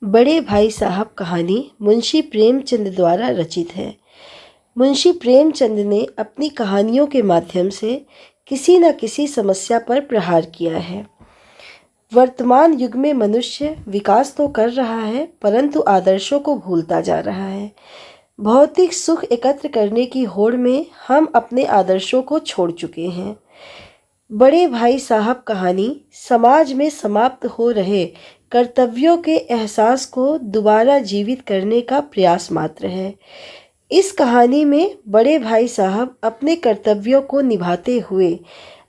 बड़े भाई साहब कहानी मुंशी प्रेमचंद द्वारा रचित है। मुंशी प्रेमचंद ने अपनी कहानियों के माध्यम से किसी न किसी समस्या पर प्रहार किया है। वर्तमान युग में मनुष्य विकास तो कर रहा है, परंतु आदर्शों को भूलता जा रहा है। भौतिक सुख एकत्र करने की होड़ में हम अपने आदर्शों को छोड़ चुके हैं। बड़े भाई साहब कहानी समाज में समाप्त हो रहे कर्तव्यों के एहसास को दोबारा जीवित करने का प्रयास मात्र है। इस कहानी में बड़े भाई साहब अपने कर्तव्यों को निभाते हुए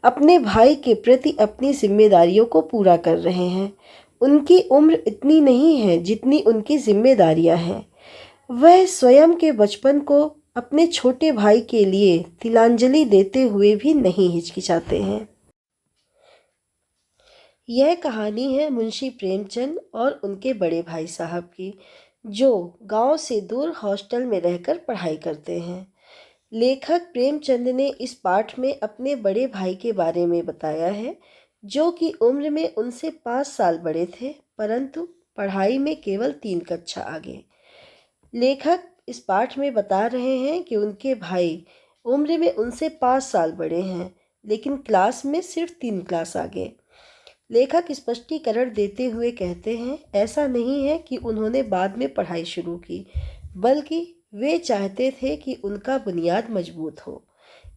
अपने भाई के प्रति अपनी जिम्मेदारियों को पूरा कर रहे हैं। उनकी उम्र इतनी नहीं है जितनी उनकी जिम्मेदारियां हैं। वह स्वयं के बचपन को अपने छोटे भाई के लिए तिलांजलि देते हुए भी नहीं हिचकिचाते हैं। यह कहानी है मुंशी प्रेमचंद और उनके बड़े भाई साहब की, जो गांव से दूर हॉस्टल में रहकर पढ़ाई करते हैं। लेखक प्रेमचंद ने इस पाठ में अपने बड़े भाई के बारे में बताया है, जो कि उम्र में उनसे 5 साल बड़े थे, परंतु पढ़ाई में केवल 3 कक्षा आगे। लेखक इस पाठ में बता रहे हैं कि उनके भाई उम्र में उनसे 5 साल बड़े हैं, लेकिन क्लास में सिर्फ 3 क्लास आगे। लेखक स्पष्टीकरण देते हुए कहते हैं, ऐसा नहीं है कि उन्होंने बाद में पढ़ाई शुरू की, बल्कि वे चाहते थे कि उनका बुनियाद मजबूत हो,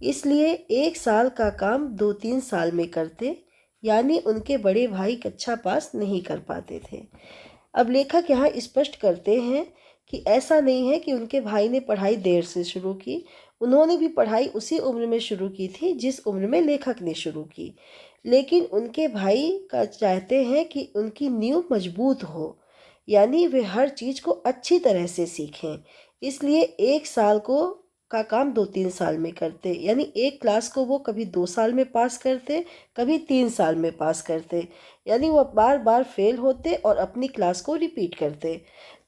इसलिए 1 साल का काम 2-3 साल में करते, यानी उनके बड़े भाई कक्षा पास नहीं कर पाते थे। अब लेखक यहाँ स्पष्ट करते हैं कि ऐसा नहीं है कि उनके भाई ने पढ़ाई देर से शुरू की। उन्होंने भी पढ़ाई उसी उम्र में शुरू की थी जिस उम्र में लेखक ने शुरू की, लेकिन उनके भाई का चाहते हैं कि उनकी नींव मजबूत हो, यानी वे हर चीज़ को अच्छी तरह से सीखें। इसलिए 1 साल को का काम 2-3 साल में करते, यानी एक क्लास को वो कभी 2 साल में पास करते, कभी 3 साल में पास करते, यानी वो बार बार फेल होते और अपनी क्लास को रिपीट करते।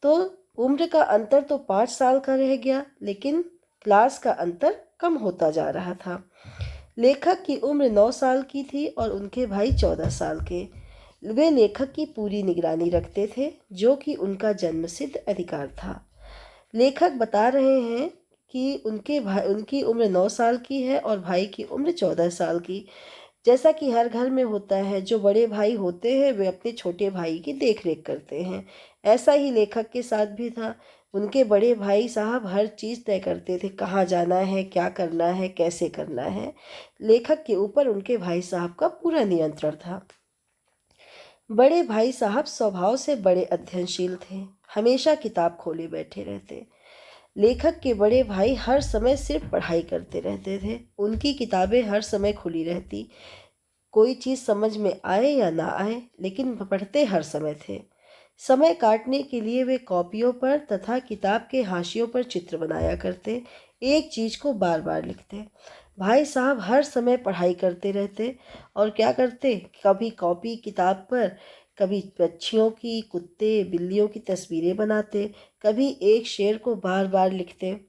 तो उम्र का अंतर तो 5 साल का रह गया, लेकिन क्लास का अंतर कम होता जा रहा था। लेखक की उम्र 9 साल की थी और उनके भाई 14 साल के। वे लेखक की पूरी निगरानी रखते थे, जो कि उनका जन्मसिद्ध अधिकार था। लेखक बता रहे हैं कि उनकी उम्र 9 साल की है और भाई की उम्र 14 साल की। जैसा कि हर घर में होता है, जो बड़े भाई होते हैं वे अपने छोटे भाई की देखरेख करते हैं। ऐसा ही लेखक के साथ भी था। उनके बड़े भाई साहब हर चीज़ तय करते थे, कहाँ जाना है, क्या करना है, कैसे करना है। लेखक के ऊपर उनके भाई साहब का पूरा नियंत्रण था। बड़े भाई साहब स्वभाव से बड़े अध्ययनशील थे, हमेशा किताब खोले बैठे रहते। लेखक के बड़े भाई हर समय सिर्फ पढ़ाई करते रहते थे। उनकी किताबें हर समय खुली रहती, कोई चीज़ समझ में आए या ना आए, लेकिन पढ़ते हर समय थे। समय काटने के लिए वे कॉपियों पर तथा किताब के हाशियों पर चित्र बनाया करते, एक चीज़ को बार बार लिखते। भाई साहब हर समय पढ़ाई करते रहते और क्या करते, कभी कॉपी किताब पर कभी पक्षियों की, कुत्ते बिल्लियों की तस्वीरें बनाते, कभी एक शेर को बार बार लिखते।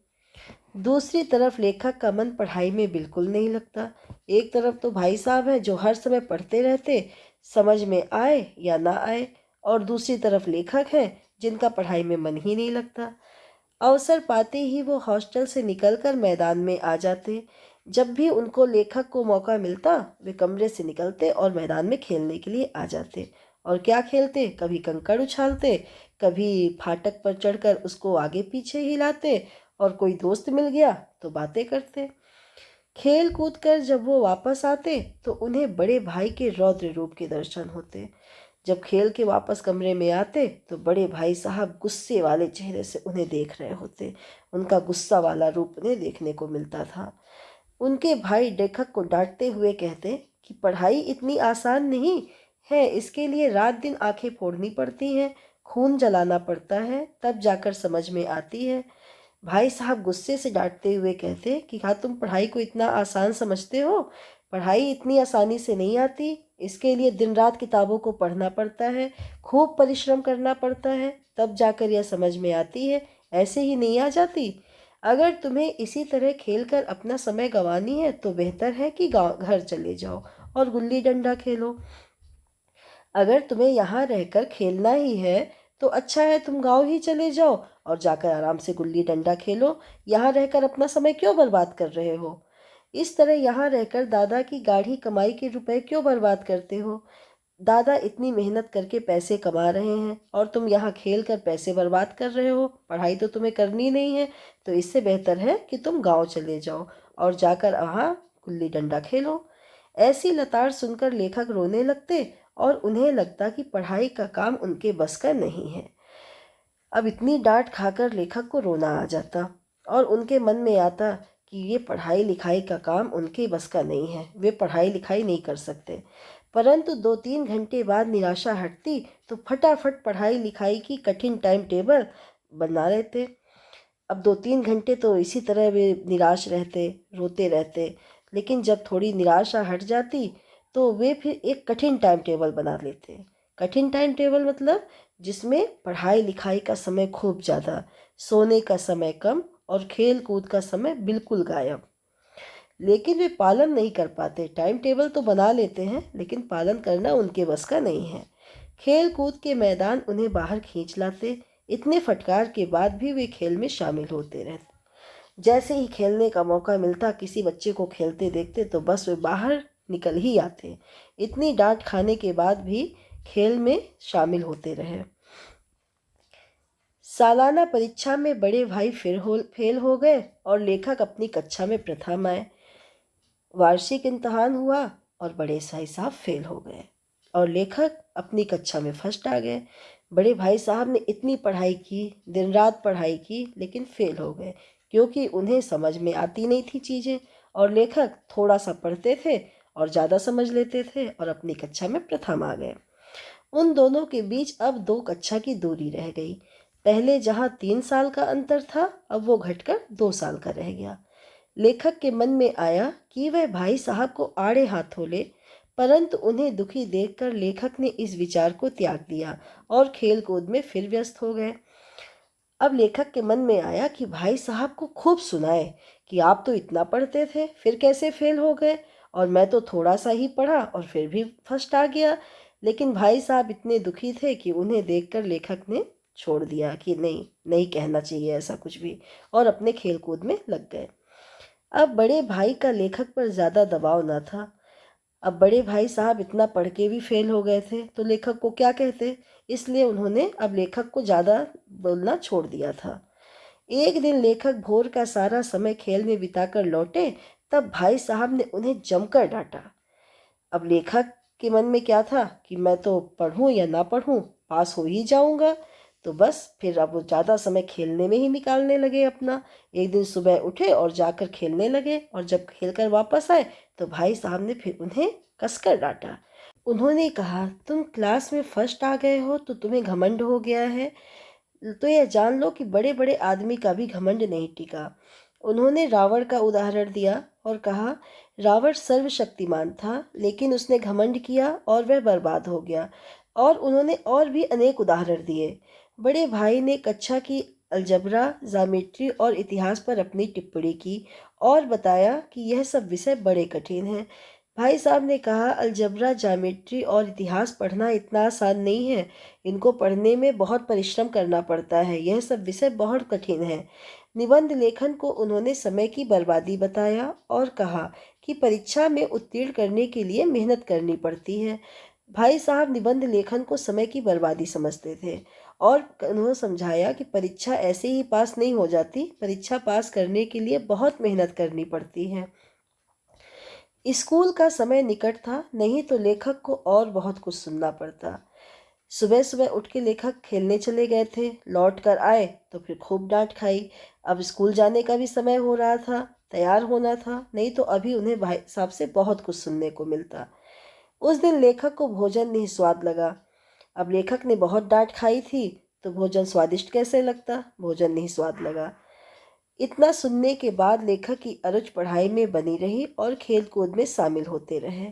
दूसरी तरफ लेखक का मन पढ़ाई में बिल्कुल नहीं लगता। एक तरफ तो भाई साहब हैं जो हर समय पढ़ते रहते, समझ में आए या ना आए, और दूसरी तरफ लेखक हैं जिनका पढ़ाई में मन ही नहीं लगता। अवसर पाते ही वो हॉस्टल से निकलकर मैदान में आ जाते। जब भी उनको लेखक को मौका मिलता, वे कमरे से निकलते और मैदान में खेलने के लिए आ जाते। और क्या खेलते, कभी कंकड़ उछालते, कभी फाटक पर चढ़कर उसको आगे पीछे हिलाते, और कोई दोस्त मिल गया तो बातें करते। खेल कूद कर जब वो वापस आते तो उन्हें बड़े भाई के रौद्र रूप के दर्शन होते। जब खेल के वापस कमरे में आते तो बड़े भाई साहब गुस्से वाले चेहरे से उन्हें देख रहे होते। उनका गुस्सा वाला रूप उन्हें देखने को मिलता था। उनके भाई लेखक को डांटते हुए कहते कि पढ़ाई इतनी आसान नहीं है, इसके लिए रात दिन आंखें फोड़नी पड़ती हैं, खून जलाना पड़ता है, तब जाकर समझ में आती है। भाई साहब गुस्से से डांटते हुए कहते कि हाँ, तुम पढ़ाई को इतना आसान समझते हो? पढ़ाई इतनी आसानी से नहीं आती, इसके लिए दिन रात किताबों को पढ़ना पड़ता है, खूब परिश्रम करना पड़ता है, तब जाकर यह समझ में आती है, ऐसे ही नहीं आ जाती। अगर तुम्हें इसी तरह खेलकर अपना समय गंवानी है तो बेहतर है कि गाँव घर चले जाओ और गुल्ली डंडा खेलो। अगर तुम्हें यहाँ रहकर खेलना ही है तो अच्छा है तुम गांव ही चले जाओ और जाकर आराम से गुल्ली डंडा खेलो। यहाँ रहकर अपना समय क्यों बर्बाद कर रहे हो? इस तरह यहाँ रहकर दादा की गाढ़ी कमाई के रुपए क्यों बर्बाद करते हो? दादा इतनी मेहनत करके पैसे कमा रहे हैं और तुम यहाँ खेल कर पैसे बर्बाद कर रहे हो। पढ़ाई तो तुम्हें करनी नहीं है, तो इससे बेहतर है कि तुम गांव चले जाओ और जाकर वहाँ गुल्ली डंडा खेलो। ऐसी लताड़ सुनकर लेखक रोने लगते और उन्हें लगता कि पढ़ाई का काम उनके बस का नहीं है। अब इतनी डांट खाकर लेखक को रोना आ जाता और उनके मन में आता कि ये पढ़ाई लिखाई का काम उनके बस का नहीं है, वे पढ़ाई लिखाई नहीं कर सकते। परंतु 2-3 घंटे बाद निराशा हटती तो फटाफट पढ़ाई लिखाई की कठिन टाइम टेबल बना लेते। अब 2-3 घंटे तो इसी तरह वे निराश रहते, रोते रहते, लेकिन जब थोड़ी निराशा हट जाती तो वे फिर एक कठिन टाइम टेबल बना लेते। कठिन टाइम टेबल मतलब जिसमें पढ़ाई लिखाई का समय खूब ज़्यादा, सोने का समय कम और खेल कूद का समय बिल्कुल गायब। लेकिन वे पालन नहीं कर पाते। टाइम टेबल तो बना लेते हैं लेकिन पालन करना उनके बस का नहीं है। खेल कूद के मैदान उन्हें बाहर खींच लाते। इतने फटकार के बाद भी वे खेल में शामिल होते रहते। जैसे ही खेलने का मौका मिलता, किसी बच्चे को खेलते देखते तो बस वे बाहर निकल ही आते। इतनी डांट खाने के बाद भी खेल में शामिल होते रहे। सालाना परीक्षा में बड़े भाई फेल हो गए और लेखक अपनी कक्षा में प्रथम आए। वार्षिक इम्तहान हुआ और बड़े भाई साहब फेल हो गए और लेखक अपनी कक्षा में फर्स्ट आ गए। बड़े भाई साहब ने इतनी पढ़ाई की, दिन रात पढ़ाई की, लेकिन फेल हो गए क्योंकि उन्हें समझ में आती नहीं थी चीज़ें, और लेखक थोड़ा सा पढ़ते थे और ज़्यादा समझ लेते थे और अपनी कक्षा में प्रथम आ गए। उन दोनों के बीच अब 2 कक्षा की दूरी रह गई। पहले जहाँ 3 साल का अंतर था, अब वो घटकर 2 साल का रह गया। लेखक के मन में आया कि वह भाई साहब को आड़े हाथों ले, परंतु उन्हें दुखी देखकर लेखक ने इस विचार को त्याग दिया और खेल कूद में फिर व्यस्त हो गए। अब लेखक के मन में आया कि भाई साहब को खूब सुनाए कि आप तो इतना पढ़ते थे, फिर कैसे फेल हो गए, और मैं तो थोड़ा सा ही पढ़ा और फिर भी फर्स्ट आ गया। लेकिन भाई साहब इतने दुखी थे कि उन्हें देखकर लेखक ने छोड़ दिया कि नहीं, नहीं कहना चाहिए ऐसा कुछ भी, और अपने खेल कूद में लग गए। अब बड़े भाई का लेखक पर ज़्यादा दबाव न था। अब बड़े भाई साहब इतना पढ़ के भी फेल हो गए थे तो लेखक को क्या कहते, इसलिए उन्होंने अब लेखक को ज़्यादा बोलना छोड़ दिया था। एक दिन लेखक भोर का सारा समय खेल में बिताकर लौटे, तब भाई साहब ने उन्हें जमकर डांटा। अब लेखक के मन में क्या था कि मैं तो पढ़ूं या ना पढ़ूं, पास हो ही जाऊंगा। तो बस फिर अब वो ज़्यादा समय खेलने में ही निकालने लगे अपना। एक दिन सुबह उठे और जाकर खेलने लगे, और जब खेल कर वापस आए तो भाई साहब ने फिर उन्हें कसकर डांटा। उन्होंने कहा, तुम क्लास में फर्स्ट आ गए हो तो तुम्हें घमंड हो गया है, तो यह जान लो कि बड़े बड़े आदमी का भी घमंड नहीं टिका। उन्होंने रावण का उदाहरण दिया और कहा, रावण सर्वशक्तिमान था लेकिन उसने घमंड किया और वह बर्बाद हो गया। और उन्होंने और भी अनेक उदाहरण दिए। बड़े भाई ने कक्षा की अलजबरा, ज्यामिट्री और इतिहास पर अपनी टिप्पणी की और बताया कि यह सब विषय बड़े कठिन हैं। भाई साहब ने कहा, अलजबरा, ज्यामिट्री और इतिहास पढ़ना इतना आसान नहीं है। इनको पढ़ने में बहुत परिश्रम करना पड़ता है। यह सब विषय बहुत कठिन है। निबंध लेखन को उन्होंने समय की बर्बादी बताया और कहा कि परीक्षा में उत्तीर्ण करने के लिए मेहनत करनी पड़ती है। भाई साहब निबंध लेखन को समय की बर्बादी समझते थे और उन्होंने समझाया कि परीक्षा ऐसे ही पास नहीं हो जाती, परीक्षा पास करने के लिए बहुत मेहनत करनी पड़ती है। स्कूल का समय निकट था, नहीं तो लेखक को और बहुत कुछ सुनना पड़ता। सुबह सुबह उठ के लेखक खेलने चले गए थे, लौट कर आए तो फिर खूब डांट खाई। अब स्कूल जाने का भी समय हो रहा था, तैयार होना था, नहीं तो अभी उन्हें भाई साहब से बहुत कुछ सुनने को मिलता। उस दिन लेखक को भोजन नहीं स्वाद लगा। अब लेखक ने बहुत डांट खाई थी तो भोजन स्वादिष्ट कैसे लगता, भोजन नहीं स्वाद लगा। इतना सुनने के बाद लेखक की अरुच पढ़ाई में बनी रही और खेल कूद में शामिल होते रहे।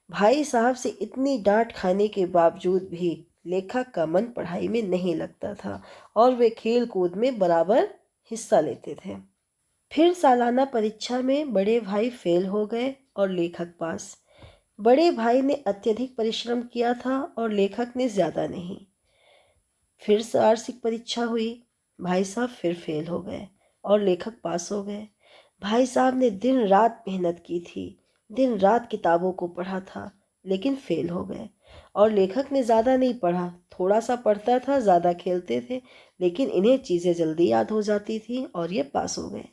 भाई साहब से इतनी डांट खाने के बावजूद भी लेखक का मन पढ़ाई में नहीं लगता था और वे खेल कूद में बराबर हिस्सा लेते थे। फिर सालाना परीक्षा में बड़े भाई फेल हो गए और लेखक पास। बड़े भाई ने अत्यधिक परिश्रम किया था और लेखक ने ज़्यादा नहीं। फिर से वार्षिक परीक्षा हुई। भाई साहब फिर फेल हो गए और लेखक पास हो गए। भाई साहब ने दिन रात मेहनत की थी, दिन रात किताबों को पढ़ा था, लेकिन फेल हो गए। और लेखक ने ज़्यादा नहीं पढ़ा, थोड़ा सा पढ़ता था, ज़्यादा खेलते थे, लेकिन इन्हें चीज़ें जल्दी याद हो जाती थी और ये पास हो गए।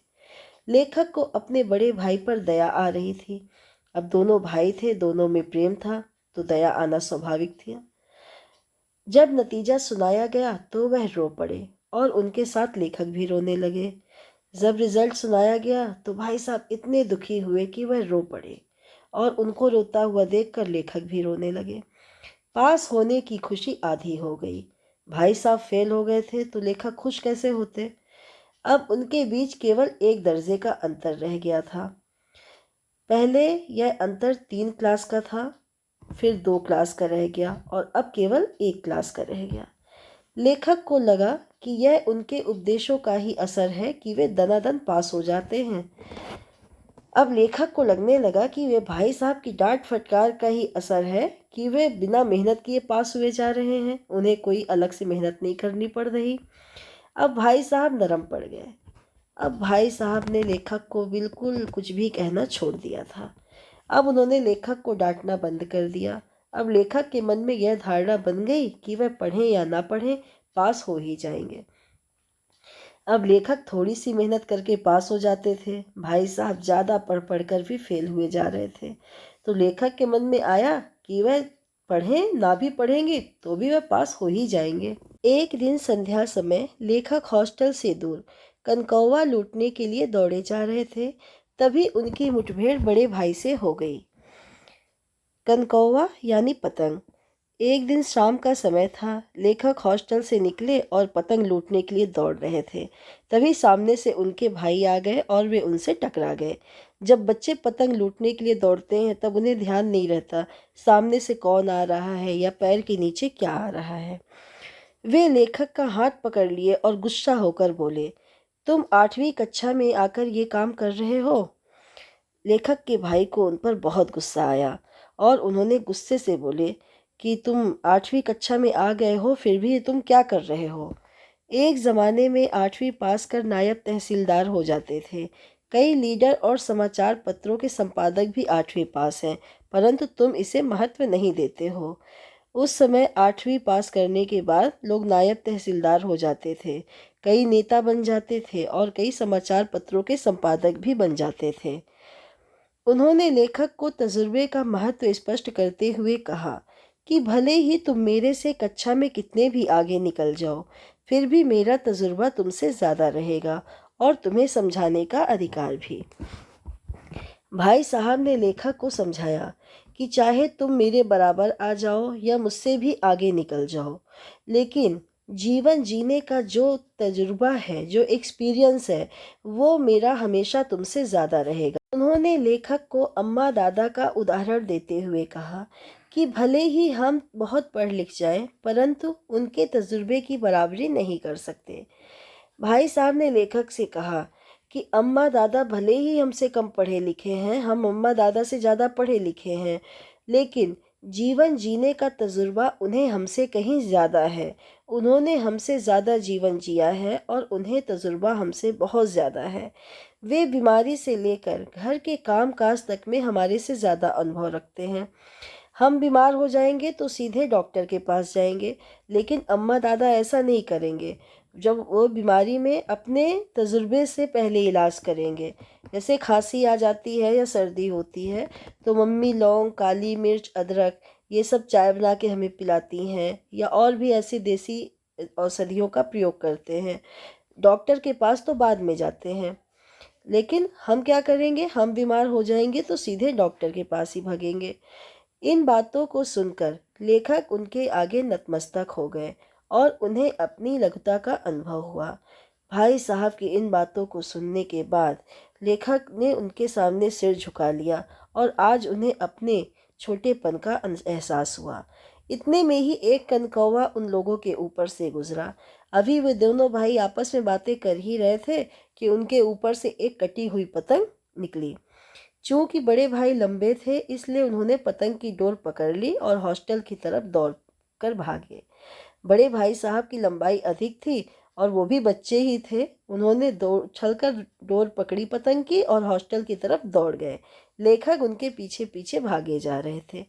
लेखक को अपने बड़े भाई पर दया आ रही थी। अब दोनों भाई थे, दोनों में प्रेम था, तो दया आना स्वाभाविक थी। जब नतीजा सुनाया गया तो वह रो पड़े और उनके साथ लेखक भी रोने लगे। जब रिजल्ट सुनाया गया तो भाई साहब इतने दुखी हुए कि वह रो पड़े और उनको रोता हुआ देखकर लेखक भी रोने लगे। पास होने की खुशी आधी हो गई। भाई साहब फेल हो गए थे तो लेखक खुश कैसे होते। अब उनके बीच केवल एक दर्जे का अंतर रह गया था। पहले यह अंतर 3 क्लास का था, फिर 2 क्लास का रह गया और अब केवल 1 क्लास का रह गया। लेखक को लगा कि यह उनके उपदेशों का ही असर है कि वे दनादन पास हो जाते हैं। अब लेखक को लगने लगा कि वे भाई साहब की डांट फटकार का ही असर है कि वे बिना मेहनत किए पास हुए जा रहे हैं, उन्हें कोई अलग से मेहनत नहीं करनी पड़ रही। अब भाई साहब नरम पड़ गए। अब भाई साहब ने लेखक को बिल्कुल कुछ भी कहना छोड़ दिया था। अब उन्होंने लेखक को डांटना बंद कर दिया। अब लेखक के मन में यह धारणा बन गई कि वह पढ़ें या ना पढ़ें, पास हो ही जाएंगे। अब लेखक थोड़ी सी मेहनत करके पास हो जाते थे, भाई साहब ज़्यादा पढ़ पढ़ कर भी फेल हुए जा रहे थे। तो लेखक के मन में आया कि वह पढ़ें ना भी पढ़ेंगे तो भी वह पास हो ही जाएंगे। एक दिन संध्या समय लेखक हॉस्टल से दूर कनकौवा लूटने के लिए दौड़े जा रहे थे। तभी उनकी मुठभेड़ बड़े भाई से हो गई। कनकौवा यानी पतंग। एक दिन शाम का समय था। लेखक हॉस्टल से निकले और पतंग लूटने के लिए दौड़ रहे थे। तभी सामने से उनके भाई आ गए और वे उनसे टकरा गए। जब बच्चे पतंग लूटने के लिए दौड़ते हैं तब उन्हें ध्यान नहीं रहता सामने से कौन आ रहा है या पैर के नीचे क्या आ रहा है। वे लेखक का हाथ पकड़ लिए और गुस्सा होकर बोले, तुम 8वीं कक्षा में आकर ये काम कर रहे हो। लेखक के भाई को उन पर बहुत गुस्सा आया और उन्होंने गुस्से से बोले कि तुम 8वीं कक्षा में आ गए हो, फिर भी तुम क्या कर रहे हो। एक ज़माने में 8वीं पास कर नायब तहसीलदार हो जाते थे। कई लीडर और समाचार पत्रों के संपादक भी 8वीं पास हैं, परंतु तुम इसे महत्व नहीं देते हो। उस समय 8वीं पास करने के बाद लोग नायब तहसीलदार हो जाते थे, कई नेता बन जाते थे और कई समाचार पत्रों के संपादक भी बन जाते थे। उन्होंने लेखक को तजुर्बे का महत्व स्पष्ट करते हुए कहा कि भले ही तुम मेरे से कक्षा में कितने भी आगे निकल जाओ, फिर भी मेरा तजुर्बा तुमसे ज़्यादा रहेगा और तुम्हें समझाने का अधिकार भी। भाई साहब ने लेखक को समझाया कि चाहे तुम मेरे बराबर आ जाओ या मुझसे भी आगे निकल जाओ, लेकिन जीवन जीने का जो तजुर्बा है, जो एक्सपीरियंस है, वो मेरा हमेशा तुमसे ज़्यादा रहेगा। उन्होंने लेखक को अम्मा दादा का उदाहरण देते हुए कहा कि भले ही हम बहुत पढ़ लिख जाएं, परंतु उनके तजुर्बे की बराबरी नहीं कर सकते। भाई साहब ने लेखक से कहा कि अम्मा दादा भले ही हमसे कम पढ़े लिखे हैं, हम अम्मा दादा से ज़्यादा पढ़े लिखे हैं, लेकिन जीवन जीने का तजुर्बा उन्हें हमसे कहीं ज़्यादा है। उन्होंने हमसे ज़्यादा जीवन जिया है और उन्हें तजुर्बा हमसे बहुत ज़्यादा है। वे बीमारी से लेकर घर के काम काज तक में हमारे से ज़्यादा अनुभव रखते हैं। हम बीमार हो जाएंगे तो सीधे डॉक्टर के पास जाएंगे, लेकिन अम्मा दादा ऐसा नहीं करेंगे। जब वो बीमारी में अपने तजुर्बे से पहले इलाज करेंगे। जैसे खांसी आ जाती है या सर्दी होती है तो मम्मी लौंग, काली मिर्च, अदरक ये सब चाय बना के हमें पिलाती हैं या और भी ऐसी देसी औषधियों का प्रयोग करते हैं। डॉक्टर के पास तो बाद में जाते हैं, लेकिन हम क्या करेंगे, हम बीमार हो जाएंगे तो सीधे डॉक्टर के पास ही भागेंगे। इन बातों को सुनकर लेखक उनके आगे नतमस्तक हो गए और उन्हें अपनी लघुता का अनुभव हुआ। भाई साहब की इन बातों को सुनने के बाद लेखक ने उनके सामने सिर झुका लिया और आज उन्हें अपने छोटेपन का एहसास हुआ। इतने में ही एक कनकौवा उन लोगों के ऊपर से गुजरा। अभी वे दोनों भाई आपस में बातें कर ही रहे थे कि उनके ऊपर से एक कटी हुई पतंग निकली। चूंकि बड़े भाई लंबे थे, इसलिए उन्होंने पतंग की डोर पकड़ ली और हॉस्टल की तरफ दौड़ कर भागे। बड़े भाई साहब की लंबाई अधिक थी और वो भी बच्चे ही थे। उन्होंने दौड़ उछलकर डोर पकड़ी पतंग की और हॉस्टल की तरफ दौड़ गए। लेखक उनके पीछे पीछे भागे जा रहे थे।